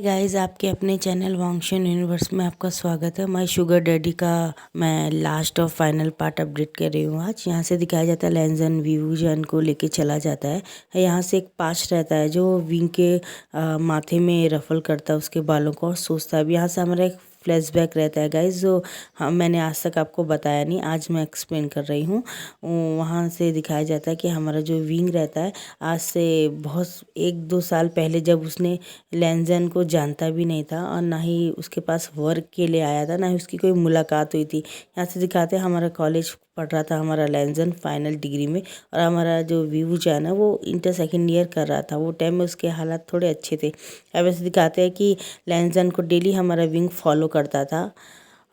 Guys, आपके अपने channel वांगशन universe में आपका स्वागत है। माय शुगर डैडी का मैं लास्ट और फाइनल पार्ट अपडेट कर रही हूँ। आज यहाँ से दिखाया जाता है लेंजन व्यूजन को लेके चला जाता है। यहाँ से एक पास्ट रहता है जो विंग के माथे में रफल करता है उसके बालों को और सोचता है। अब यहाँ से हमारा एक फ्लैशबैक रहता है गाइस, जो मैंने आज तक आपको बताया नहीं, आज मैं एक्सप्लेन कर रही हूँ। वहाँ से दिखाया जाता है कि हमारा जो विंग रहता है आज से बहुत 1-2 साल पहले, जब उसने लेंजन को जानता भी नहीं था और ना ही उसके पास वर्क के लिए आया था, ना ही उसकी कोई मुलाकात हुई थी। यहाँ से दिखाते हैं हमारा कॉलेज पढ़ रहा था हमारा लेंजन फाइनल डिग्री में, और हमारा जो व्यू है ना वो इंटर सेकेंड ईयर कर रहा था। वो टाइम में उसके हालात थोड़े अच्छे थे। अब ऐसे दिखाते हैं कि लेंजन को डेली हमारा विंग फॉलो करता था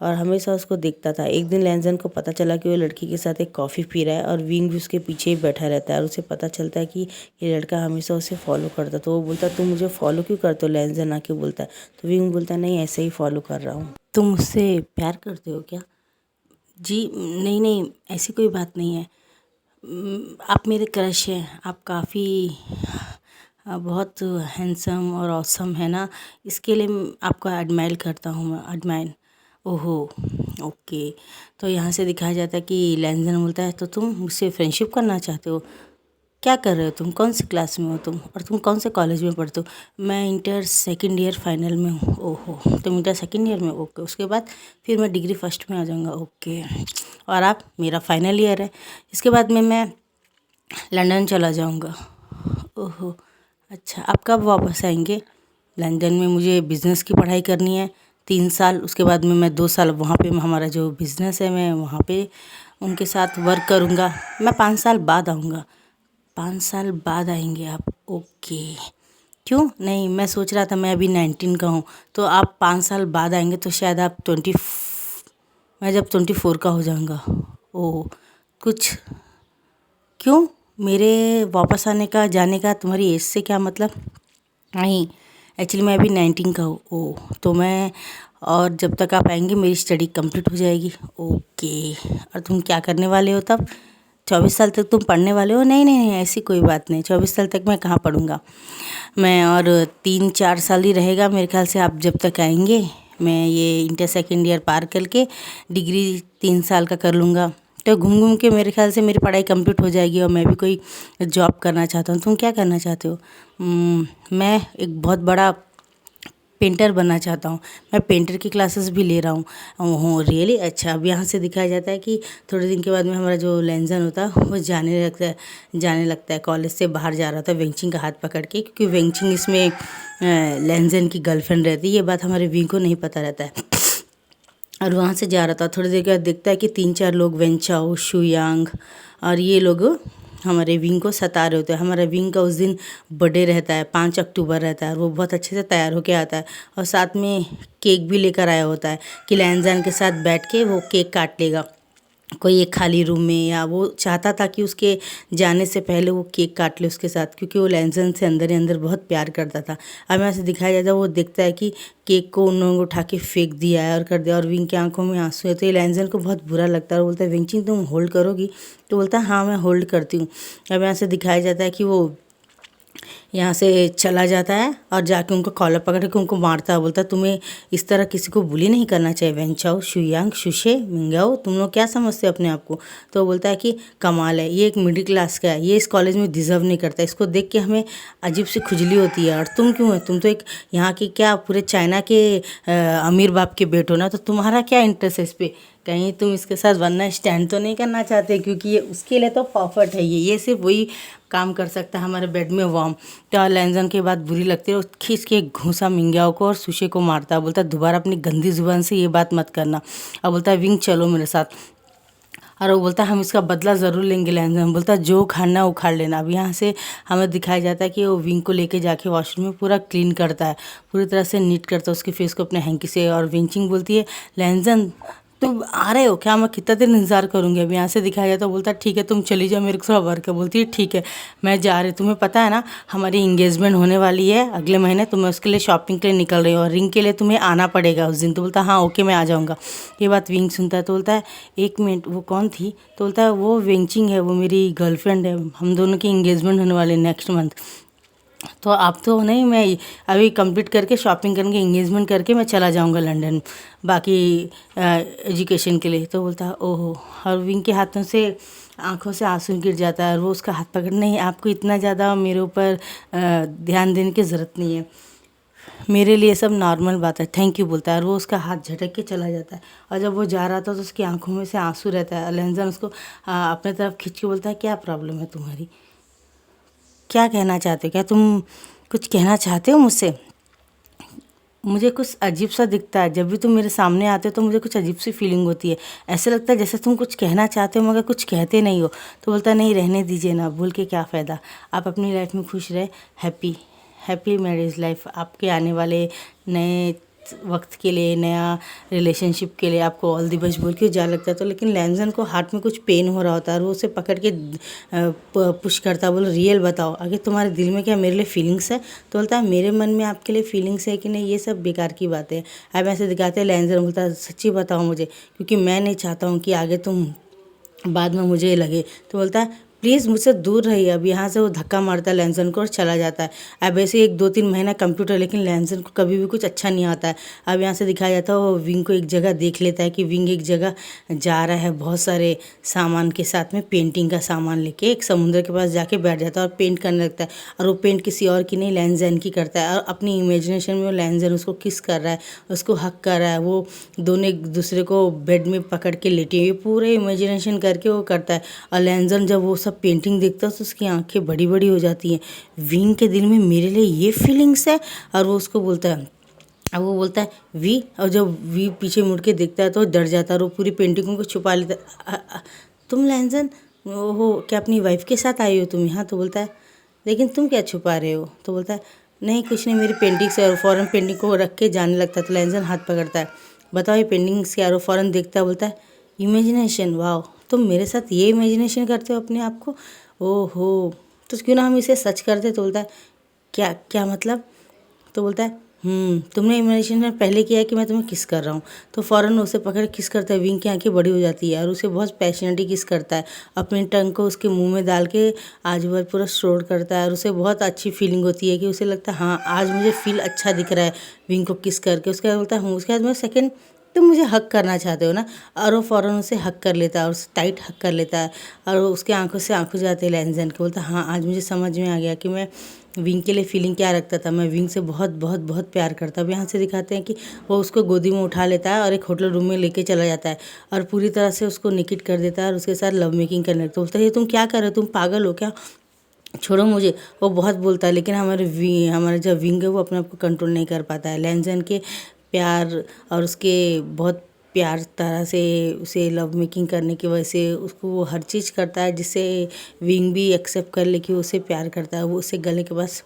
और हमेशा उसको देखता था। एक दिन लेंजन को पता चला कि वो लड़की के साथ एक कॉफ़ी पी रहा है और विंग भी उसके पीछे ही बैठा रहता है और उसे पता चलता है कि ये लड़का हमेशा उसे फॉलो करता। तो वो बोलता, तुम मुझे फॉलो क्यों करते हो? लेंजन आके बोलता है। तो विंग बोलता, नहीं ऐसे ही फॉलो कर रहा हूँ। तुम मुझसे प्यार करते हो क्या? जी नहीं नहीं, ऐसी कोई बात नहीं है। आप मेरे क्रश हैं। आप काफ़ी बहुत हैंडसम और ऑसम है ना, इसके लिए आपको एडमायर करता हूँ मैं। एडमायर? ओहो, ओके। तो यहाँ से दिखाया जाता है कि लेंजन बोलता है, तो तुम मुझसे फ्रेंडशिप करना चाहते हो? क्या कर रहे हो तुम? कौन सी क्लास में हो तुम? और तुम कौन से कॉलेज में पढ़ते हो? मैं इंटर सेकेंड ईयर फाइनल में हूँ। ओहो, तुम इंटर सेकेंड ईयर में? ओके। उसके बाद फिर मैं डिग्री फर्स्ट में आ जाऊँगा। ओके। और आप? मेरा फाइनल ईयर है। इसके बाद में मैं लंदन चला जाऊँगा। ओहो, अच्छा। आप कब वापस आएंगे? लंदन में मुझे बिज़नेस की पढ़ाई करनी है 3 साल। उसके बाद में मैं 2 साल वहाँ पे हमारा जो बिज़नेस है मैं वहाँ पे उनके साथ वर्क करूँगा। मैं 5 साल बाद आऊँगा। 5 साल बाद आएंगे आप? ओके। क्यों? नहीं, मैं सोच रहा था मैं अभी 19 का हूँ, तो आप 5 साल बाद आएंगे तो शायद आप मैं जब 24 का हो जाऊँगा। ओह, कुछ क्यों? मेरे वापस आने का जाने का तुम्हारी एज से क्या मतलब? नहीं, एक्चुअली मैं अभी 19 का हूँ। ओह, तो मैं और जब तक आप आएंगे मेरी स्टडी कंप्लीट हो जाएगी। ओके। और तुम क्या करने वाले हो तब? 24 साल तक तुम पढ़ने वाले हो? नहीं नहीं नहीं, ऐसी कोई बात नहीं। 24 साल तक मैं कहाँ पढ़ूँगा मैं, और 3-4 साल ही रहेगा मेरे ख्याल से। आप जब तक आएंगे मैं ये इंटर सेकेंड ईयर पार करके डिग्री 3 साल का कर लूँगा। तो घूम घूम के मेरे ख्याल से मेरी पढ़ाई कंप्लीट हो जाएगी और मैं भी कोई जॉब करना चाहता हूँ। तुम क्या करना चाहते हो? मैं एक बहुत बड़ा पेंटर बनना चाहता हूँ। मैं पेंटर की क्लासेस भी ले रहा हूँ। Oh really? अच्छा। अब यहाँ से दिखाया जाता है कि थोड़े दिन के बाद में हमारा जो लेंजन होता है वो जाने लगता है कॉलेज से बाहर जा रहा था वेंचिंग का हाथ पकड़ के, क्योंकि वेंचिंग इसमें लेंजन की गर्लफ्रेंड रहती है। ये बात हमारे विंग को नहीं पता रहता है। और वहाँ से जा रहा था, थोड़ी देर के बाद देखता है कि 3-4 लोग, वेंचाओ, शुयांग और ये लोग हमारे विंग को सता रहे होते हैं। हमारा विंग का उस दिन बर्थडे रहता है, 5 अक्टूबर रहता है और वो बहुत अच्छे से तैयार होके आता है और साथ में केक भी लेकर आया होता है कि लेंजन के साथ बैठ के वो केक काट लेगा कोई एक खाली रूम में, या वो चाहता था कि उसके जाने से पहले वो केक काट ले उसके साथ, क्योंकि वो लेंजन से अंदर ही अंदर बहुत प्यार करता था। अब यहाँ से दिखाया जाता है वो देखता है कि केक को उन लोगों को उठा के फेंक दिया है और कर दिया, और विंग की आंखों में आंसू है। तो ये लेंजन को बहुत बुरा लगता है और बोलता है, विंचिंग तुम होल्ड करोगी? तो बोलता है, हाँ मैं होल्ड करती हूँ। अब यहाँ से दिखाया जाता है कि वो यहाँ से चला जाता है और जाके उनको कॉलर पकड़ के उनको मारता है। बोलता है, तुम्हें इस तरह किसी को बुली नहीं करना चाहिए। वेंचाओ, शुयांग, शुशे, मिंगाओ, तुम लोग क्या समझते हो अपने आप को? तो बोलता है कि कमाल है, ये एक मिडिल क्लास का है, ये इस कॉलेज में डिज़र्व नहीं करता, इसको देख के हमें अजीब सी खुजली होती है। और तुम क्यों है? तुम तो एक यहाँ की क्या पूरे चाइना के अमीर बाप के बेटे हो ना, तो तुम्हारा क्या इंटरेस्ट है इस पर? कहीं तुम इसके साथ वन नाइट स्टैंड तो नहीं करना चाहते? क्योंकि ये उसके लिए तो परफेक्ट है, ये सिर्फ वही काम कर सकता है हमारे बेड में वार्म। तो लेंजन की बात बुरी लगती है और खींच के घूसा मिंग्याओ को और सुशे को मारता है। बोलता है, दोबारा अपनी गंदी जुबान से ये बात मत करना। और बोलता है, विंग चलो मेरे साथ। और वो बोलता है, हम इसका बदला ज़रूर लेंगे। लेंजन बोलता है, जो खाना उखाड़ लेना। अब यहाँ से हमें दिखाया जाता है कि वो विंग को लेके जाके वॉशरूम में पूरा क्लीन करता है, पूरी तरह से नीट करता है उसके फेस को अपने हैंकी से। और विंचिंग बोलती है, लेंजन तुम आ रहे हो क्या? मैं कितना दिन इंतज़ार करूँगी? अब यहाँ से दिखाया जाता है, बोलता है, ठीक है तुम चली जाओ, मेरे को थोड़ा वर्क है। बोलती है, ठीक है मैं जा रही। तुम्हें पता है ना हमारी इंगेजमेंट होने वाली है अगले महीने, तो मैं उसके लिए शॉपिंग के लिए निकल रही हूँ और रिंग के लिए तुम्हें आना पड़ेगा उस दिन। तो बोलता है, हाँ ओके मैं आ जाऊँगा। ये बात विंग सुनता है तो बोलता है, 1 मिनट वो कौन थी? तो बोलता है, वो वेंचिंग है, वो मेरी गर्लफ्रेंड है, हम दोनों की इंगेजमेंट होने वाली है नेक्स्ट मंथ। तो आप तो नहीं, मैं अभी कंप्लीट करके शॉपिंग करके एंगेजमेंट करके मैं चला जाऊंगा लंदन बाकी एजुकेशन के लिए। तो बोलता है ओहो। और विंग के हाथों से आंखों से आंसू गिर जाता है और वो उसका हाथ पकड़, नहीं आपको इतना ज़्यादा मेरे ऊपर ध्यान देने की ज़रूरत नहीं है, मेरे लिए सब नॉर्मल बात है, थैंक यू बोलता है। और वो उसका हाथ झटक के चला जाता है। और जब वो जा रहा था तो उसकी आंखों में से आंसू रहता है। लेंजन उसको अपने तरफ खींच के बोलता है क्या प्रॉब्लम है तुम्हारी, क्या कहना चाहते हो, क्या तुम कुछ कहना चाहते हो मुझसे? मुझे कुछ अजीब सा दिखता है, जब भी तुम मेरे सामने आते हो तो मुझे कुछ अजीब सी फीलिंग होती है, ऐसा लगता है जैसे तुम कुछ कहना चाहते हो मगर कुछ कहते नहीं हो। तो बोलता है नहीं रहने दीजिए ना, बोल के क्या फ़ायदा, आप अपनी लाइफ में खुश रहे, हैप्पी हैप्पी मैरिज लाइफ, आपके आने वाले नए वक्त के लिए, नया रिलेशनशिप के लिए आपको ऑल दी बेस्ट बोल के जा लगता है। तो लेकिन लैंजन को हार्ट में कुछ पेन हो रहा होता है और वो उसे पकड़ के पुश करता है, बोल रियल बताओ आगे तुम्हारे दिल में क्या मेरे लिए फीलिंग्स है? तो बोलता है मेरे मन में आपके लिए फीलिंग्स है कि नहीं, ये सब बेकार की बातें हैं। अब ऐसे दिखाते हैं, लैंजन बोलता है सच्ची बताओ मुझे, क्योंकि मैं नहीं चाहता हूँ कि आगे तुम बाद में मुझे लगे। तो बोलता है प्लीज़ मुझसे दूर रहिए। अब यहाँ से वो धक्का मारता है लैंसन को और चला जाता है। अब ऐसे 1-2-3 महीना कंप्यूटर, लेकिन लैंसन को कभी भी कुछ अच्छा नहीं आता है। अब यहाँ से दिखाया जाता है वो विंग को एक जगह देख लेता है कि विंग एक जगह जा रहा है बहुत सारे सामान के साथ में, पेंटिंग का सामान लेके एक समुद्र के पास जाके बैठ जाता है और पेंट करने लगता है। और वो पेंट किसी और की नहीं, लैंजन की करता है। और अपनी इमेजिनेशन में वो लैंजन उसको किस कर रहा है, उसको हक कर रहा है, वो दोनों एक दूसरे को बेड में पकड़ के लेटे हुए, पूरे इमेजिनेशन करके वो करता है। और लैंजन जब वो सब पेंटिंग देखता है तो उसकी आंखें बड़ी बड़ी हो जाती हैं, विंग के दिल में मेरे लिए ये फीलिंग्स है। और वो उसको बोलता है, अब वो बोलता है वी, और जब वी पीछे मुड़ के देखता है तो डर जाता है और वो पूरी पेंटिंगों को छुपा लेता है। तुम लैंजन, ओहो क्या अपनी वाइफ के साथ आई हो तुम यहाँ? तो बोलता है लेकिन तुम क्या छुपा रहे हो? तो बोलता है नहीं कुछ नहीं, मेरी पेंटिंग से। और फ़ौरन पेंटिंग को रख के जाने लगता है। तो लैंजन हाथ पकड़ता है, बताओ ये पेंटिंग्स क्या? और फ़ौरन देखता है, बोलता है इमेजिनेशन, वाह तुम मेरे साथ ये इमेजिनेशन करते हो अपने आप को, ओहो तो क्यों ना हम इसे सच करते। तो बोलता है क्या क्या मतलब? तो बोलता है तुमने इमेजिनेशन पहले किया है कि मैं तुम्हें किस कर रहा हूँ। तो फ़ौरन उसे पकड़ किस करता है, विंग की आंखें बड़ी हो जाती है और उसे बहुत पैशनेटली किस करता है, अपनी टंग को उसके मुंह में डाल के आजू बाजू पूरा स्ट्रोल करता है। और उसे बहुत अच्छी फीलिंग होती है कि उसे लगता है हाँ आज मुझे फील अच्छा दिख रहा है विंग को किस करके। उसके बाद बोलता है उसके बाद मैं सेकेंड तुम मुझे हक करना चाहते हो ना? और वो फ़ौरन उसे हक कर लेता है और उसे टाइट हक कर लेता है। और उसके आंखों से आंखों जाते हैं लैंजन के। बोलता है हाँ आज मुझे समझ में आ गया कि मैं विंग के लिए फीलिंग क्या रखता था, मैं विंग से बहुत बहुत बहुत प्यार करता। अब यहाँ से दिखाते हैं कि वो उसको गोदी में उठा लेता है और एक होटल रूम में लेके चला जाता है और पूरी तरह से उसको निकिट कर देता है और उसके साथ लव मेकिंग करने लगता है। बोलता है ये तुम क्या कर रहे हो, तुम पागल हो क्या, छोड़ो मुझे। वो बहुत बोलता है लेकिन हमारा जो विंग है वो अपने आप को कंट्रोल नहीं कर पाता है। लैंजन के प्यार और उसके बहुत प्यार तरह से उसे लव मेकिंग करने की वजह से उसको वो हर चीज़ करता है जिससे विंग भी एक्सेप्ट कर ले कि वो उसे प्यार करता है। वो उसे गले के पास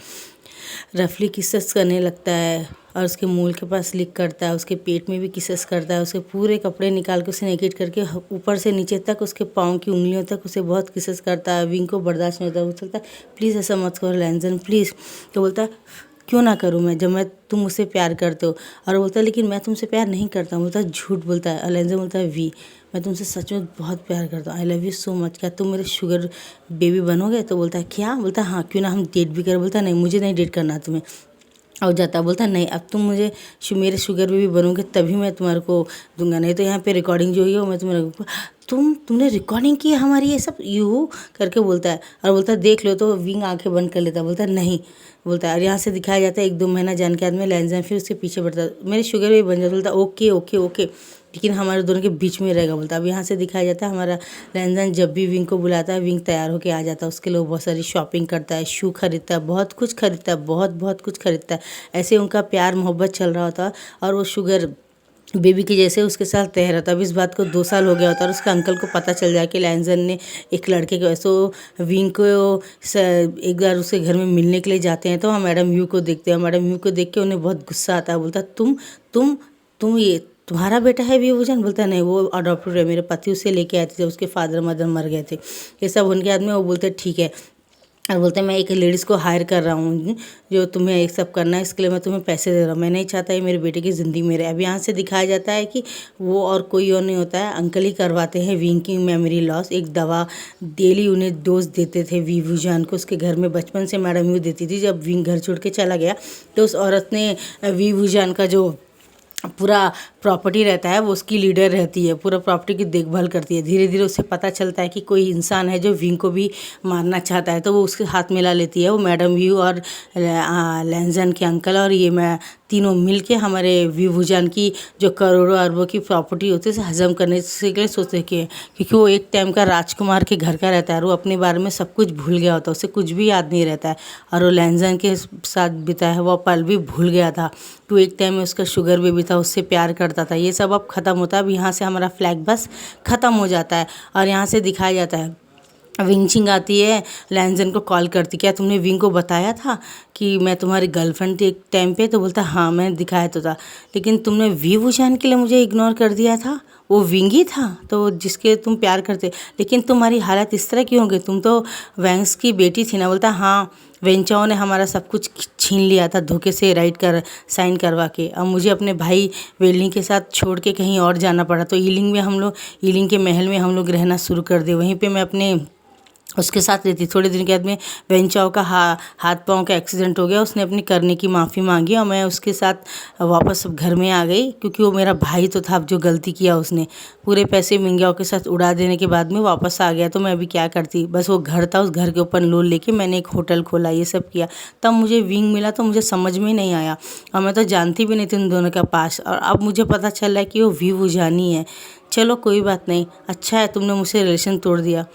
रफली किसेस करने लगता है और उसके मूल के पास लिक करता है, उसके पेट में भी किसेस करता है, उसके पूरे कपड़े निकाल के उसे नेकेट करके ऊपर से नीचे तक उसके पाँव की उंगलियों तक उसे बहुत किसेस करता है। विंग को बर्दाश्त नहीं होता, वो चलता है प्लीज़ ऐसा मत करो लैंजन प्लीज़। तो बोलता है क्यों ना करूँ मैं, जब मैं तुम मुझसे प्यार करते हो। और बोलता है लेकिन मैं तुमसे प्यार नहीं करता हूँ। बोलता है झूठ बोलता है। लैंजन बोलता है वी, मैं तुमसे सच में बहुत प्यार करता हूँ, I love you so much, क्या तुम मेरे शुगर बेबी बनोगे? तो बोलता है क्या? बोलता है हाँ क्यों ना हम डेट भी करें। बोलता है नहीं मुझे नहीं डेट करना तुम्हें। और जाता है, बोलता है नहीं अब तुम मुझे मेरे शुगर बेबी बनोगे तभी मैं तुम्हारे को दूंगा, नहीं तो यहाँ पे रिकॉर्डिंग जो हुई है वो मैं तुम्हें तुमने रिकॉर्डिंग की है हमारी ये सब यू करके बोलता है। और बोलता है देख लो। तो विंग आंखें बंद कर लेता है, बोलता है नहीं। बोलता है और यहाँ से दिखाया जाता है 1-2 महीना जाने के बाद में लैंजन फिर उसके पीछे बढ़ता है, मेरे शुगर बेबी बन जाता। बोलता है ओके ओके ओके लेकिन हमारे दोनों के बीच में रहेगा। बोलता है अब यहाँ से दिखाया जाता है हमारा लैंजन जब भी विंग को बुलाता है विंग तैयार होकर आ जाता है, उसके लिए बहुत सारी शॉपिंग करता है, शू खरीदता है, बहुत कुछ खरीदता है, बहुत बहुत कुछ खरीदता है। ऐसे उनका प्यार मोहब्बत चल रहा होता है और वो शुगर बेबी की जैसे उसके साथ तैर रहा था। अब इस बात को 2 साल हो गया होता और उसके अंकल को पता चल जाए कि लैंजन ने एक लड़के को ऐसे विंग को एक बार उसके घर में मिलने के लिए जाते हैं तो हम मैडम यू को देखते हैं। मैडम यू को देख के उन्हें बहुत गुस्सा आता है, बोलता तुम ये तुम्हारा बेटा है विभूषण? बोलता है नहीं वो अडॉप्टेड है, मेरे पति उसे लेके आए थे जब उसके फादर मदर मर गए थे। ये सब उनके बाद में वो बोलते ठीक है और बोलते हैं मैं एक लेडीज़ को हायर कर रहा हूँ जो तुम्हें ये सब करना है, इसके लिए मैं तुम्हें पैसे दे रहा हूँ, मैं नहीं चाहता ये मेरे बेटे की ज़िंदगी में रहे। अब यहाँ से दिखाया जाता है कि वो और कोई और नहीं होता है, अंकल ही करवाते हैं विंग की मेमोरी लॉस। एक दवा डेली उन्हें डोज देते थे वीवू जान को, उसके घर में बचपन से मैडम यू देती थी। जब विंग घर छोड़ के चला गया तो उस औरत ने वीवू जान का जो पूरा प्रॉपर्टी रहता है वो उसकी लीडर रहती है, पूरा प्रॉपर्टी की देखभाल करती है। धीरे धीरे उसे पता चलता है कि कोई इंसान है जो विंग को भी मारना चाहता है, तो वो उसके हाथ मिला लेती है। वो मैडम व्यू और लैंजन के अंकल और ये मैं तीनों मिलके हमारे विभूजान की जो करोड़ों अरबों की प्रॉपर्टी होती है उसे हजम करने के लिए सोचते हैं क्योंकि वो एक टाइम का राजकुमार के घर का रहता है और वो अपने बारे में सब कुछ भूल गया होता है, उसे कुछ भी याद नहीं रहता है। और वो लैंजन के साथ बिताया हुआ पल भी भूल गया था कि वो एक टाइम में उसका शुगर बेबी था, उससे प्यार करता था। ये सब अब ख़त्म होता है। अब यहाँ से हमारा फ्लैग बस ख़त्म हो जाता है और यहाँ से दिखाया जाता है विंचिंग आती है, लैंजन को कॉल करती, क्या तुमने विंग को बताया था कि मैं तुम्हारी गर्लफ्रेंड थी एक टाइम पे? तो बोलता हाँ मैंने दिखाया तो था, लेकिन तुमने विभूषण के लिए मुझे इग्नोर कर दिया था। वो विंग ही था तो जिसके तुम प्यार करते, लेकिन तुम्हारी हालत इस तरह क्यों हो गई? तुम तो वैंक्स की बेटी थी ना। बोलता हाँ, वेंचाओ ने हमारा सब कुछ छीन लिया था धोखे से राइट कर साइन करवा के। अब मुझे अपने भाई वेलिंग के साथ छोड़ के कहीं और जाना पड़ा, तो ईलिंग के महल में हम लोग रहना शुरू कर दिए। वहीं पे मैं अपने उसके साथ रहती। थोड़े दिन के बाद में वेंचाओ का हाथ पाँव का एक्सीडेंट हो गया, उसने अपनी करने की माफ़ी मांगी और मैं उसके साथ वापस घर में आ गई क्योंकि वो मेरा भाई तो था। अब जो गलती किया उसने, पूरे पैसे मिंगाओ के साथ उड़ा देने के बाद में वापस आ गया, तो मैं अभी क्या करती। बस वो घर था, उस घर के ऊपर लोन लेके मैंने एक होटल खोला, ये सब किया। तब मुझे विंग मिला तो मुझे समझ में नहीं आया और मैं तो जानती भी नहीं थी उन दोनों का पास, और अब मुझे पता चल रहा है कि वो वीवू जानी है। चलो कोई बात नहीं, अच्छा है तुमने मुझसे रिलेशन तोड़ दिया।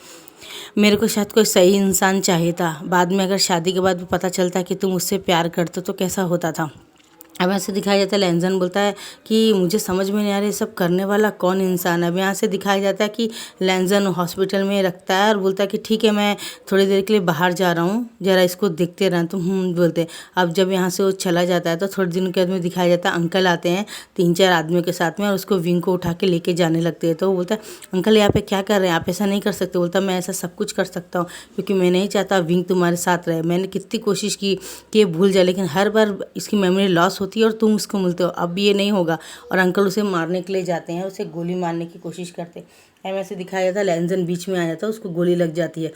मेरे को शायद कोई सही इंसान चाहिए था। बाद में अगर शादी के बाद भी पता चलता कि तुम उससे प्यार करते तो कैसा होता था। अब ऐसे दिखाया जाता है, लैंजन बोलता है कि मुझे समझ में नहीं आ रहा ये सब करने वाला कौन इंसान है। अब यहाँ से दिखाया जाता है कि लैंजन हॉस्पिटल में रखता है और बोलता है कि ठीक है मैं थोड़ी देर के लिए बाहर जा रहा हूँ, ज़रा इसको देखते रहना तुम। बोलते हैं। अब जब यहाँ से वो चला जाता है तो थोड़े दिन के बाद में दिखाया जाता है अंकल आते हैं 3-4 आदमियों के साथ में और उसको विंग को उठा के लेके जाने लगते हैं। तो वो बोलता है अंकल यहाँ पे क्या कर रहे हैं, आप ऐसा नहीं कर सकते। बोलता मैं ऐसा सब कुछ कर सकता हूँ क्योंकि मैं नहीं चाहता विंग तुम्हारे साथ रहे। मैंने कितनी कोशिश की कि ये भूल जाए, लेकिन हर बार इसकी मेमोरी लॉस होती है और तुम उसको मिलते हो। अब ये नहीं होगा और अंकल उसे मारने के लिए जाते हैं, उसे गोली मारने की कोशिश करते हैं। ऐसे दिखाया जाता है लैंजन बीच में आ जाता है, उसको गोली लग जाती है।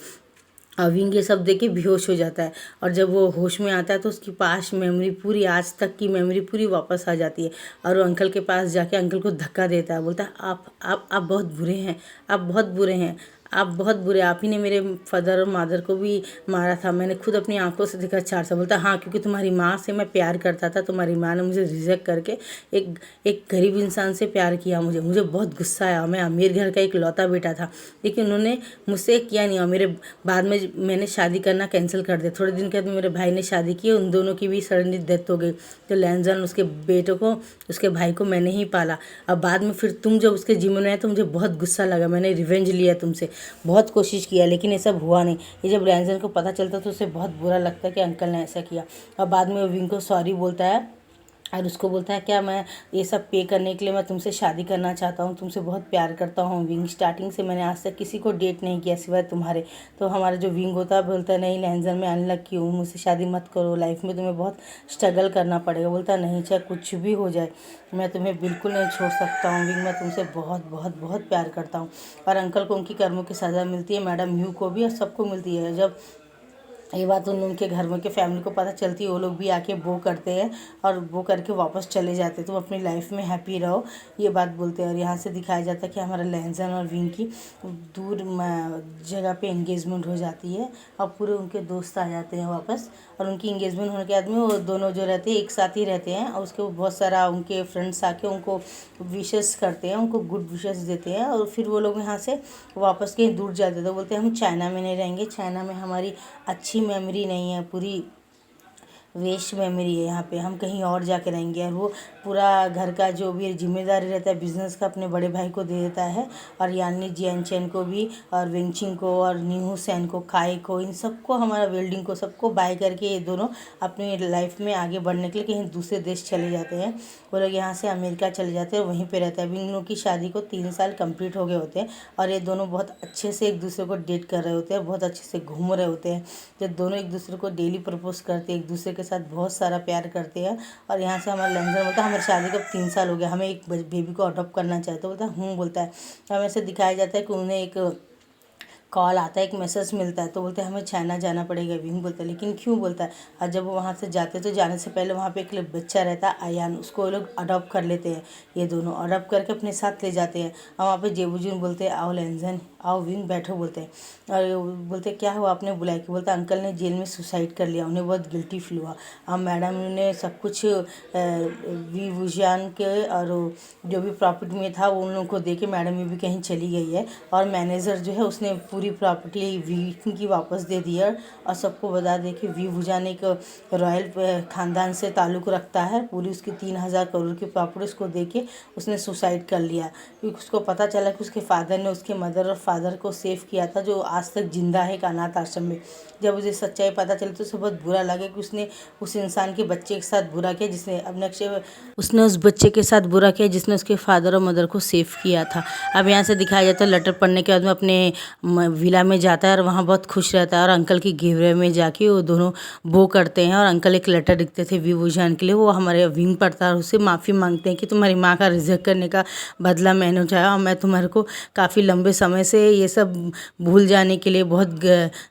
विंग ये सब देख के बेहोश हो जाता है और जब वो होश में आता है तो उसकी पास मेमोरी पूरी, आज तक की मेमोरी पूरी वापस आ जाती है और वो अंकल के पास जाके अंकल को धक्का देता है। बोलता है आप बहुत बुरे हैं, आप बहुत बुरे हैं, आप बहुत बुरे, आप ही ने मेरे फादर और मदर को भी मारा था, मैंने खुद अपनी आंखों से देखा 4 साल। बोलता हाँ क्योंकि तुम्हारी माँ से मैं प्यार करता था, तुम्हारी माँ ने मुझे रिजेक्ट करके एक गरीब इंसान से प्यार किया। मुझे बहुत गुस्सा आया। मैं अमीर घर का एक लौता बेटा था, लेकिन उन्होंने मुझसे किया नहीं और मेरे बाद में मैंने शादी करना कैंसिल कर दिया। थोड़े दिन के बाद मेरे भाई ने शादी की, उन दोनों की भी सडनली डेथ हो गई। तो लैंजन उसके बेटे को, उसके भाई को मैंने ही पाला। अब बाद में फिर तुम जब उसके जीवन में आए तो मुझे बहुत गुस्सा लगा, मैंने रिवेंज लिया तुमसे, बहुत कोशिश किया लेकिन ये सब हुआ नहीं। ये जब लैंजन को पता चलता तो उसे बहुत बुरा लगता है कि अंकल ने ऐसा किया। और बाद में वो विंग को सॉरी बोलता है और उसको बोलता है क्या मैं ये सब पे करने के लिए मैं तुमसे शादी करना चाहता हूँ, तुमसे बहुत प्यार करता हूँ विंग, स्टार्टिंग से मैंने आज तक किसी को डेट नहीं किया सिवाय तुम्हारे। तो हमारा जो विंग होता है बोलता है नहीं लैंजन मैं अनलकी हूँ, मुझसे शादी मत करो, लाइफ में तुम्हें बहुत स्ट्रगल करना पड़ेगा। बोलता है नहीं चाहे कुछ भी हो जाए मैं तुम्हें बिल्कुल नहीं छोड़ सकता हूँ विंग, मैं तुमसे बहुत बहुत बहुत प्यार करता हूँ। और अंकल को उनकी कर्मों की सज़ा मिलती है, मैडम यू को भी और सबको मिलती है। जब ये बात उनके घर में के फैमिली को पता चलती है, वो लोग भी आके वो करते हैं और वो करके वापस चले जाते हैं, तुम अपनी लाइफ में हैप्पी रहो, ये बात बोलते हैं। और यहाँ से दिखाया जाता है कि हमारा लैंजन और विंग की दूर जगह पे एंगेजमेंट हो जाती है और पूरे उनके दोस्त आ जाते हैं वापस। और उनकी एंगेजमेंट होने के बाद में वो दोनों जो रहते हैं एक साथ ही रहते हैं और उसके बहुत सारा उनके फ्रेंड्स आके उनको विशेस करते हैं, उनको गुड विशेस देते हैं और फिर वो लोग यहाँ से वापस कहीं दूर जाते हैं। तो बोलते हैं हम चाइना में नहीं रहेंगे, चाइना में हमारी अच्छी मेमोरी नहीं है, पूरी वेस्ट मेमोरी है यहाँ पे, हम कहीं और जाके रहेंगे। और वो पूरा घर का जो भी जिम्मेदारी रहता है बिजनेस का अपने बड़े भाई को दे देता है, और यानी जियनचैन को भी, और वेंचिंग को, और न्यू सैन को, काई को, इन सबको, हमारा वेल्डिंग को, सबको बाय करके ये दोनों अपनी लाइफ में आगे बढ़ने के लिए कहीं दूसरे देश चले जाते हैं। वो लोग यहाँ से अमेरिका चले जाते हैं, वहीं पे रहता है। अभी इन लोग की शादी को 3 साल कंप्लीट हो गए होते हैं, और ये दोनों बहुत अच्छे से एक दूसरे को डेट कर रहे होते हैं, बहुत अच्छे से घूम रहे होते हैं। जो दोनों एक दूसरे को डेली प्रपोज करते हैं, एक दूसरे के साथ बहुत सारा प्यार करते हैं। और यहाँ से हमारा लैंजर बोलता है हमारी शादी को 3 साल हो गया, हमें एक बेबी को अडॉप्ट करना चाहते, बोलता है हूँ, बोलता है। हमें से दिखाया जाता है कि उन्हें एक कॉल आता है, एक मैसेज मिलता है, तो बोलते हैं हमें चाइना जाना पड़ेगा। विंग बोलता है लेकिन क्यों, बोलता है। और जब वो वहाँ से जाते तो जाने से पहले वहाँ पे एक बच्चा रहता है अयान, उसको वो लोग अडॉप्ट कर लेते हैं। ये दोनों अडॉप्ट करके अपने साथ ले जाते हैं। और वहाँ पे जेबूजून बोलते हैं आओ लैंजन, आओ विंग, बैठो, बोलते हैं। और वो बोलते हैं क्या हुआ, आपने बुलाया कि, बोलता अंकल ने जेल में सुसाइड कर लिया, उन्हें बहुत गिल्टी फील हुआ। अब मैडम ने सब कुछ विवुजान के और जो भी प्रॉफिट में था वो उन लोगों को दे के मैडम ये भी कहीं चली गई है। और मैनेजर जो है उसने पूरी प्रॉपर्टी वी की वापस दे दी है। और सबको बता दे कि विवुजान एक रॉयल ख़ानदान से ताल्लुक़ रखता है। पूरी उसकी 3,000 करोड़ की प्रॉपर्टी उसको दे के उसने सुसाइड कर लिया, क्योंकि उसको पता चला कि उसके फादर ने उसके मदर और फादर को सेव किया था, जो आज तक जिंदा है एक अनाथ आश्रम में। जब उसे सच्चाई पता चली तो उसे बहुत बुरा लगा कि उसने उस इंसान के बच्चे के साथ बुरा किया, जिसने अपने उसने उस बच्चे के साथ बुरा किया जिसने उसके फादर और मदर को सेव किया था। अब यहाँ से दिखाया जाता है लेटर पढ़ने के बाद में अपने विला में जाता है और वहाँ बहुत खुश रहता है। और अंकल की गिरवे में जाके वो दोनों वो करते हैं, और अंकल एक लेटर लिखते थे विवुजान के लिए। वो हमारे विंग पढ़ता है और उससे माफ़ी मांगते हैं कि तुम्हारी माँ का रिजेक्ट करने का बदला मैंने उठाया, और मैं तुम्हारे को काफ़ी लंबे समय से ये सब भूल जाने के लिए बहुत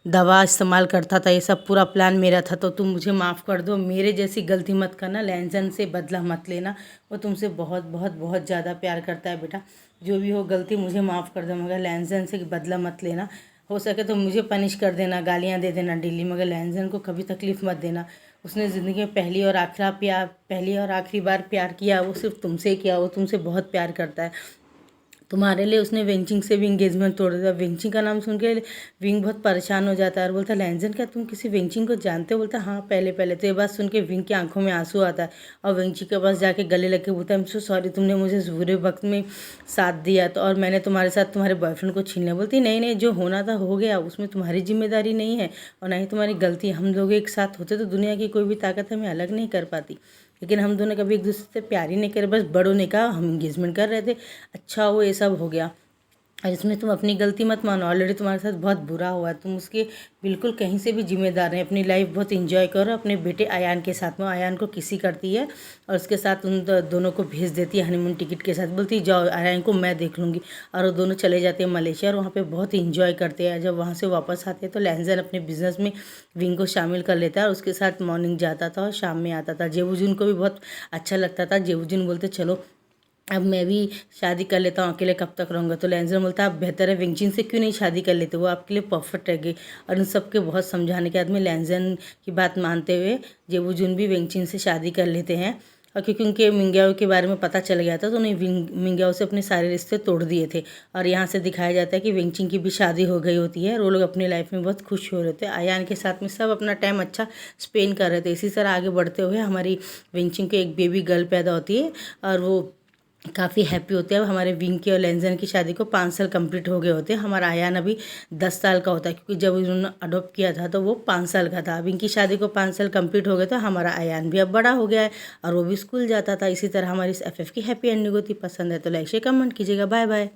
दवा इस्तेमाल करता था, ये सब पूरा प्लान मेरा था, तो तुम मुझे माफ़ कर दो, मेरे जैसी गलती मत करना, लैंजन से बदला मत लेना, वो तुमसे बहुत बहुत बहुत ज़्यादा प्यार करता है बेटा, जो भी हो गलती मुझे माफ़ कर दो, मगर लैंजन से बदला मत लेना, हो सके तो मुझे पनिश कर देना, गालियाँ दे देना डेली, मगर लैंजन को कभी तकलीफ़ मत देना। उसने ज़िंदगी में पहली और आखिरी बार प्यार किया, वो सिर्फ तुमसे किया, वो तुमसे बहुत प्यार करता है। तुम्हारे लिए उसने वेंचिंग से भी इंगेजमेंट तोड़ दिया। वेंचिंग का नाम सुन के विंग बहुत परेशान हो जाता है और बोलता है लैंजन क्या तुम किसी वेंचिंग को जानते हो? बोलता हाँ पहले पहले। तो ये बात सुन के विंग की आंखों में आंसू आता है और वेंचिंग के पास जाके गले लग के बोलता है आई एम सो सॉरी, तुमने मुझे इस बुरे वक्त में साथ दिया तो, और मैंने तुम्हारे साथ तुम्हारे बॉयफ्रेंड को छीन लिया। बोलती नहीं नहीं, जो होना था हो गया, उसमें तुम्हारी जिम्मेदारी नहीं है और ना ही तुम्हारी गलती। हम लोग एक साथ होते तो दुनिया की कोई भी ताकत हमें अलग नहीं कर पाती, लेकिन हम दोनों कभी एक दूसरे से प्यार ही नहीं करे, बस बड़ों ने कहा, हम इंगेजमेंट कर रहे थे, अच्छा वो ये सब हो गया। और इसमें तुम अपनी गलती मत मानो, ऑलरेडी तुम्हारे साथ बहुत बुरा हुआ, तुम उसके बिल्कुल कहीं से भी जिम्मेदार हैं। अपनी लाइफ बहुत इंजॉय करो अपने बेटे अयान के साथ में। अयान को किसी करती है और उसके साथ उन दोनों को भेज देती है हनीमून टिकट के साथ, बोलती जाओ अयान को मैं देख लूँगी। और वो दोनों चले जाते हैं मलेशिया और वहाँ पे बहुत इंजॉय करते हैं। जब वहाँ से वापस आते हैं तो लैंजन अपने बिजनेस में विंग को शामिल कर लेता है और उसके साथ मॉर्निंग जाता था और शाम में आता था। जेबूजून को भी बहुत अच्छा लगता था। जेबूजून बोलते चलो अब मैं भी शादी कर लेता हूँ, अकेले कब तक रहूँगा। तो लैंजन बोलता है आप बेहतर है वेंचिन से क्यों नहीं शादी कर लेते, वो आपके लिए परफेक्ट रहेगी। और इन सब के बहुत समझाने के बाद में लैंजन की बात मानते हुए जेबूजून भी वेंचिन से शादी कर लेते हैं। और क्योंकि उनके मिंग्याओ के बारे में पता चल गया था तो उन्हें मिंग्याओ से अपने सारे रिश्ते तोड़ दिए थे। और यहाँ से दिखाया जाता है कि वेंचिन की भी शादी हो गई होती है और वो लोग अपनी लाइफ में बहुत खुश हो रहे थे। अयान के साथ में सब अपना टाइम अच्छा स्पेंड कर रहे थे। इसी तरह आगे बढ़ते हुए हमारी वेंचिन को एक बेबी गर्ल पैदा होती है और वो काफ़ी हैप्पी होते हैं। अब हमारे विंग की और लैंजन की शादी को 5 साल कंप्लीट हो गए होते हैं। हमारा अयान अभी 10 साल का होता है, क्योंकि जब उन्होंने अडॉप्ट किया था तो वो 5 साल का था। अब इनकी शादी को 5 साल कंप्लीट हो गए तो हमारा अयान भी अब बड़ा हो गया है और वो भी स्कूल जाता था। इसी तरह हमारी इस FF की हैप्पी एंडिंग होती। पसंद है तो लाइक शेयर कमेंट कीजिएगा। Bye bye.